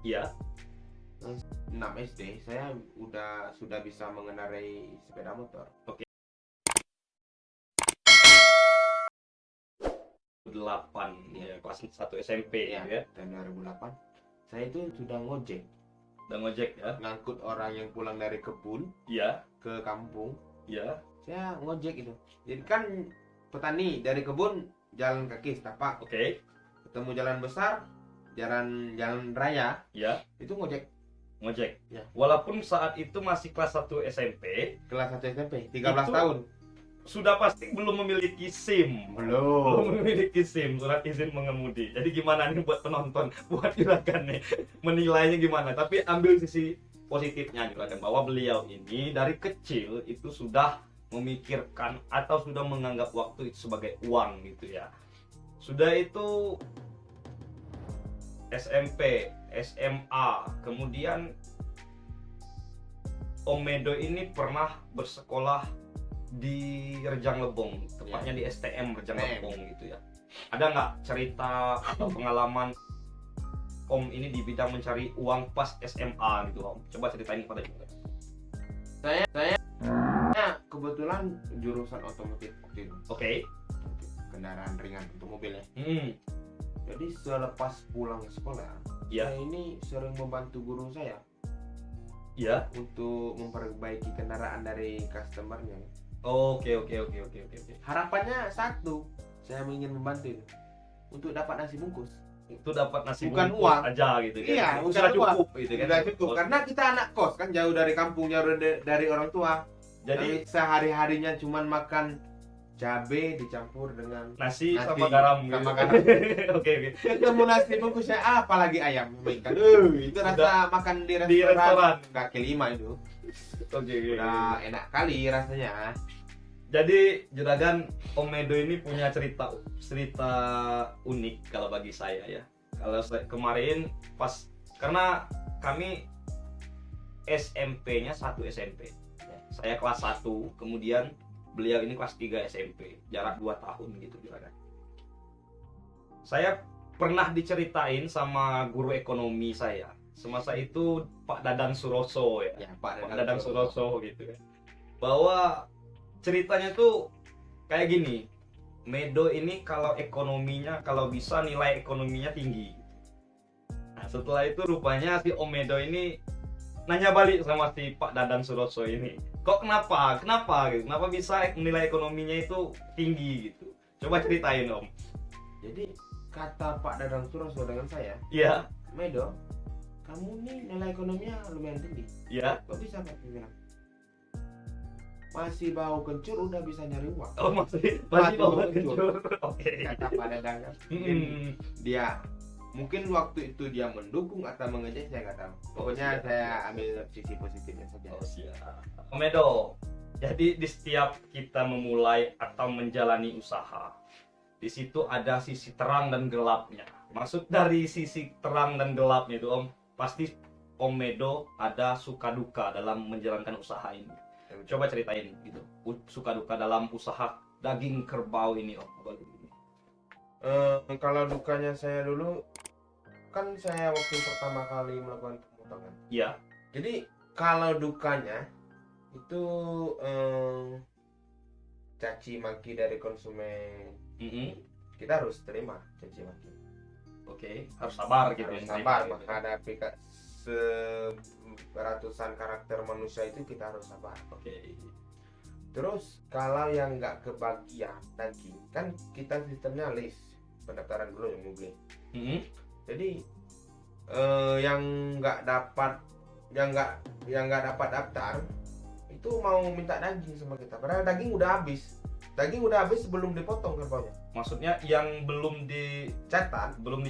Iya. 6 SD saya sudah bisa mengendarai sepeda motor. Oke. 8 ya, kelas 1 SMP Ya, gitu ya. tahun 2008 saya itu sudah ngojek, Udah ngojek ya. ngangkut orang yang pulang dari kebun Iya. ke kampung. Iya. Saya ngojek itu. Jadi kan petani dari kebun jalan kaki setapak, Oke. ketemu jalan besar, jalan raya, Iya. itu ngojek. Ngojek. Ya. Walaupun saat itu masih kelas 1 SMP, Kelas 1 SMP, 13 Itu- tahun. sudah pasti belum memiliki SIM. Belum memiliki SIM, surat izin mengemudi. Jadi gimana nih buat penonton, buat Juragan nih, menilainya gimana? Tapi ambil sisi positifnya Juragan, bahwa beliau ini dari kecil itu sudah memikirkan atau sudah menganggap waktu itu sebagai uang gitu ya. Sudah itu SMP, SMA, kemudian Om Medo ini pernah bersekolah di Rejang Lebong, tepatnya di STM Rejang Lebong gitu ya. Ada nggak cerita atau pengalaman Om ini di bidang mencari uang pas SMA gitu Om? Coba ceritain kepada kita. Saya kebetulan jurusan otomotif waktu itu. Oke. Kendaraan ringan untuk mobil ya. Hmm. Jadi selepas pulang sekolah, Ya. saya ini sering membantu guru saya Ya. untuk memperbaiki kendaraan dari customernya. Oke. Harapannya satu, saya ingin membantu itu, untuk dapat nasi bungkus. Itu dapat nasi Bukan bungkus uang. aja gitu kan. Iya, Sudah bukan uang. cukup gitu kan. Sudah cukup, karena kita anak kos kan, jauh dari kampung, jauh dari orang tua. Jadi Jadi sehari-harinya cuman makan cabai dicampur dengan nasi nasi sama garam gitu. sama garam. Oke. ketemu nasi bungkusnya apalagi ayam ikan. Itu rasa makan di Di restoran. kaki lima itu Oke. udah enak kali rasanya. Jadi Juragan, Om Medo ini punya cerita unik kalau bagi saya ya. Kalau kemarin pas, karena kami SMP-nya satu SMP. Saya kelas 1, kemudian beliau ini kelas 3 SMP. Jarak 2 tahun gitu Juragan. Saya pernah diceritain sama guru ekonomi saya. Semasa itu Pak Dadang Suroso ya. Ya, Pak Dadang Suroso gitu kan. Bahwa ceritanya tuh kayak gini. Medo ini kalau ekonominya, kalau bisa nilai ekonominya tinggi. Nah, setelah itu rupanya si Om Medo ini nanya balik sama si Pak Dadang Suroso ini. Kok kenapa? Gitu. Kenapa bisa nilai ekonominya itu tinggi gitu? Coba ceritain Om. Jadi kata Pak Dadang Suroso dengan saya, Iya, Medo, kamu nih nilai ekonominya lumayan tinggi. iya. Kok bisa Pak? Dia bilang, masih bau kencur udah bisa nyari uang. Oh, masih Bau bawa kencur. kencur. Oke. Kata Pak Dadang kan. Dia mungkin waktu itu dia mendukung atau mengejek, saya nggak tahu. Pokoknya siap. saya ambil sisi positifnya saja. Oh, siap. Om Medo, jadi di setiap kita memulai atau menjalani usaha, di situ ada sisi terang dan gelapnya. Maksud dari sisi terang dan gelapnya itu Om, pasti Om Medo ada suka duka dalam menjalankan usaha ini. Coba ceritain gitu, suka duka dalam usaha daging kerbau ini Om. Kalau dukanya saya dulu, kan saya waktu pertama kali melakukan pemotongan. Iya. Jadi kalau dukanya itu caci maki dari konsumen, kita harus terima caci maki. Oke, harus sabar gitu Harus ya. sabar menghadapi seratusan karakter manusia itu, kita harus sabar. Oke. Terus kalau yang nggak kebagian daging, kan kita sistemnya list pendaftaran dulu yang mau beli. Jadi yang nggak dapat daftar itu mau minta daging sama kita, padahal daging udah habis sebelum dipotong kerbaunya. Maksudnya yang belum dicatat, belum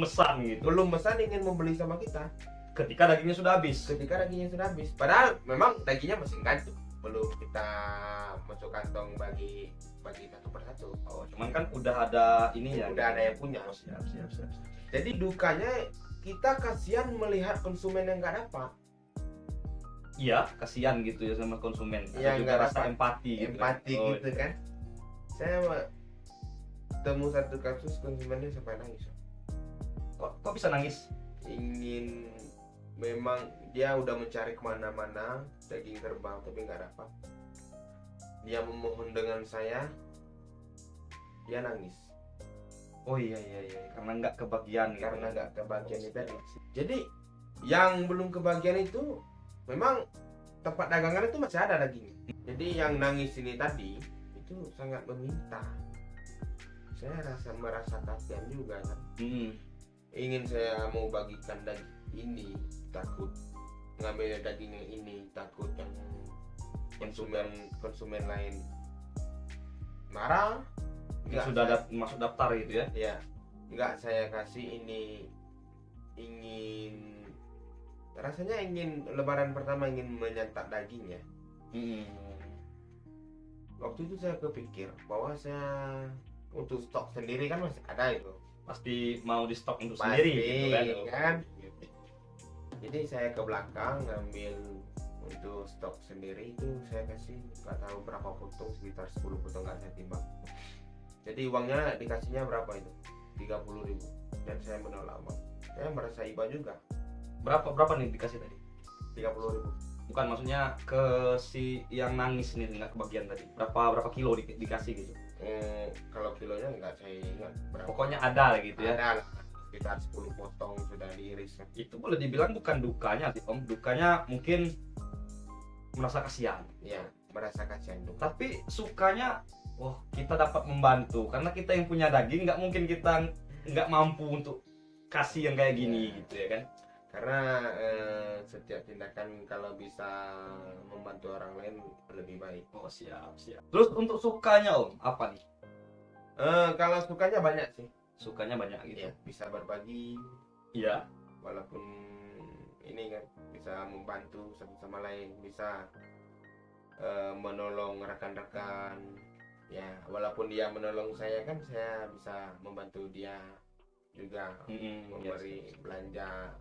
mesan gitu. Belum pesan ingin membeli sama kita Ketika dagingnya sudah habis. padahal memang dagingnya masih gantung, belum kita masuk kantong bagi satu persatu. Oh, cuman kan udah ada ini ya. Udah ada yang punya. Oh, siap. Jadi dukanya kita kasihan melihat konsumen yang nggak dapat. Iya, kasihan gitu ya sama konsumen. Ada Yang juga nggak rasa dapat empati empati Oh, gitu kan. Saya temu satu kasus konsumennya sampai nangis. Kok bisa nangis? Ingin memang dia udah mencari kemana-mana daging kerbau tapi nggak dapat. Dia memohon dengan saya, dia nangis Oh iya, karena nggak kebagian gitu. karena nggak kebagian itu tadi. Jadi yang belum kebagian itu memang tempat dagangan itu masih ada daging. Jadi yang nangis ini tadi itu sangat meminta. Saya merasa kasihan juga kan. Ingin saya mau bagikan daging ini, takut ngambil daging yang ini, takut yang konsumen lain marah. Nggak sudah masuk daftar gitu ya. Ya, nggak saya kasih ini. Rasanya ingin lebaran pertama ingin menyantap daging ya. Waktu itu saya kepikir bahwa saya untuk stok sendiri kan masih ada itu. Pasti mau di stok untuk Pasti, sendiri gitu kan. Jadi saya ke belakang ngambil untuk stok sendiri itu saya kasih nggak tahu berapa potong, sekitar 10 potong nggak saya timbang. Jadi uangnya dikasihnya berapa itu? 30.000 dan saya menolak bang. Saya merasa iba juga. Berapa nih dikasih tadi? 30.000. Bukan, maksudnya ke si yang nangis nih nggak kebagian tadi. Berapa kilo dikasih gitu? Kalau kilonya nggak saya ingat berapa. Pokoknya ada lah gitu ya. Ada lah, sekitar 10 potong sudah diiris. Itu boleh dibilang bukan dukanya sih Om. Dukanya mungkin merasa kasihan. Ya, merasa kasihan tuh. Tapi sukanya, wah kita dapat membantu. Karena kita yang punya daging, nggak mungkin kita nggak mampu untuk kasih yang kayak gini gitu ya kan. Karena setiap tindakan kalau bisa membantu orang lain lebih baik. Oh siap. Terus untuk sukanya Om, apa nih? Kalau sukanya banyak sih. Sukanya banyak gitu. Ya, bisa berbagi. Iya. Walaupun ini kan bisa membantu satu sama lain, bisa menolong rekan-rekan. Ya, walaupun dia menolong saya kan saya bisa membantu dia juga memberi belanja.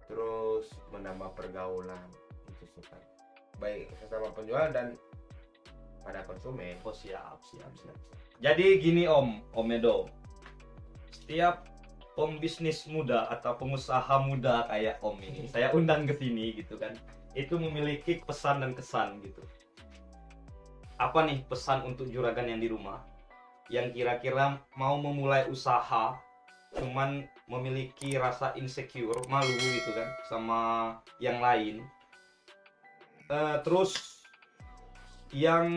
Terus menambah pergaulan itu suka baik sesama penjual dan pada konsumen. Oh siap. Jadi gini Om Medo, setiap pembisnis muda atau pengusaha muda kayak Om ini, saya undang ke sini gitu kan, itu memiliki pesan dan kesan gitu. Apa nih pesan untuk juragan yang di rumah, yang kira-kira mau memulai usaha, cuman memiliki rasa insecure, malu gitu kan sama yang lain, terus yang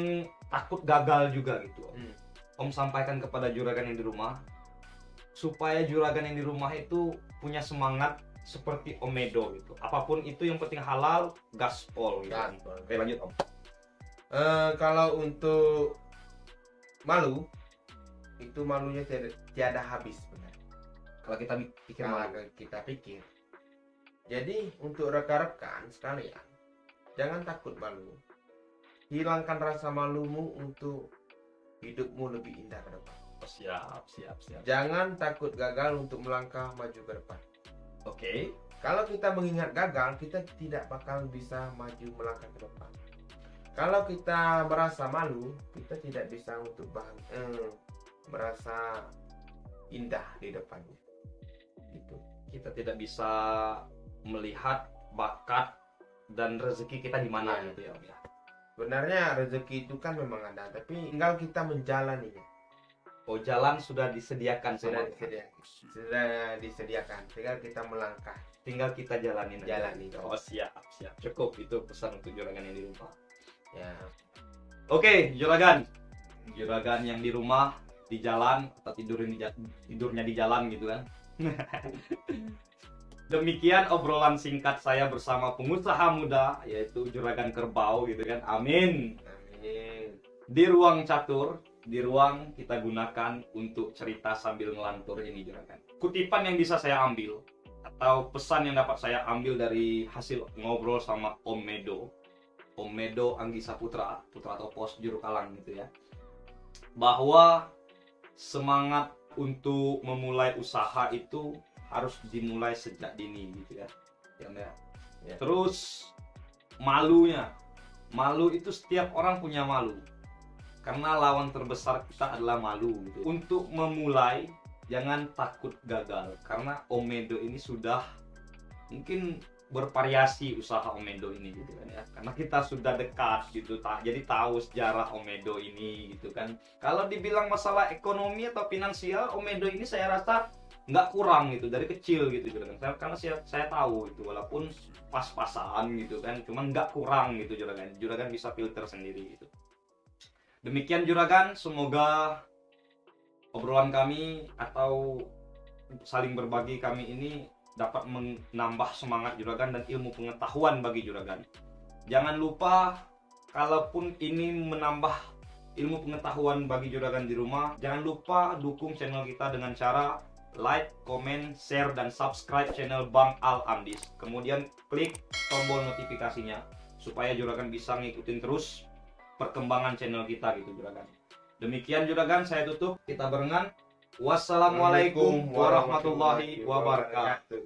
takut gagal juga gitu Om sampaikan kepada juragan yang di rumah, supaya juragan yang di rumah itu punya semangat seperti Om Medo gitu. Apapun itu yang penting halal, gaspol gitu. Oke, lanjut Om. Kalau untuk malu, itu malunya tiada habis benar. Kalau kita pikir malu. Kita pikir. Jadi untuk rekan-rekan sekalian, jangan takut malu. Hilangkan rasa malumu untuk hidupmu lebih indah ke depan. Oh, siap. Jangan takut gagal untuk melangkah maju ke depan. Oke. Kalau kita mengingat gagal, kita tidak bakal bisa maju melangkah ke depan. Kalau kita merasa malu, kita tidak bisa untuk merasa indah di depannya. Gitu. Kita tidak bisa melihat bakat dan rezeki kita di mana gitu ya Om ya. Sebenarnya rezeki itu kan memang ada, tapi tinggal kita menjalaninya. Oh, jalan sudah disediakan Sudah sama disediakan. Tinggal kita melangkah. tinggal kita jalanin aja. Jalani. Oh siap. Cukup itu pesan untuk juragan yang di rumah. Ya. Oke, juragan yang di rumah, di jalan atau tidurnya di jalan gitu kan. Demikian obrolan singkat saya bersama pengusaha muda yaitu Juragan Kerbau gitu kan. Amin. Di ruang catur, di ruang kita gunakan untuk cerita sambil ngelantur ini Juragan. Kutipan yang bisa saya ambil atau pesan yang dapat saya ambil dari hasil ngobrol sama Om Medo Anggisa Putra Topos Juru Kalang gitu ya. Bahwa semangat untuk memulai usaha itu harus dimulai sejak dini gitu ya. Ya. Terus malu itu setiap orang punya malu. Karena lawan terbesar kita adalah malu gitu. Untuk memulai jangan takut gagal karena Om Medo ini sudah mungkin bervariasi usaha Omedo ini gitu kan ya, karena kita sudah dekat gitu, jadi tahu sejarah Omedo ini gitu kan. Kalau dibilang masalah ekonomi atau finansial, Omedo ini saya rasa nggak kurang gitu dari kecil gitu kan, karena saya tahu itu walaupun pas-pasan gitu kan, cuman nggak kurang gitu juragan bisa filter sendiri gitu. Demikian juragan, semoga obrolan kami atau saling berbagi kami ini dapat menambah semangat juragan dan ilmu pengetahuan bagi juragan. Jangan lupa, kalaupun ini menambah ilmu pengetahuan bagi juragan di rumah, jangan lupa dukung channel kita dengan cara like, comment, share, dan subscribe channel Bang Al Amdis. Kemudian klik tombol notifikasinya supaya juragan bisa ngikutin terus perkembangan channel kita gitu juragan. Demikian juragan, saya tutup. Kita barengan. Wassalamualaikum warahmatullahi wabarakatuh.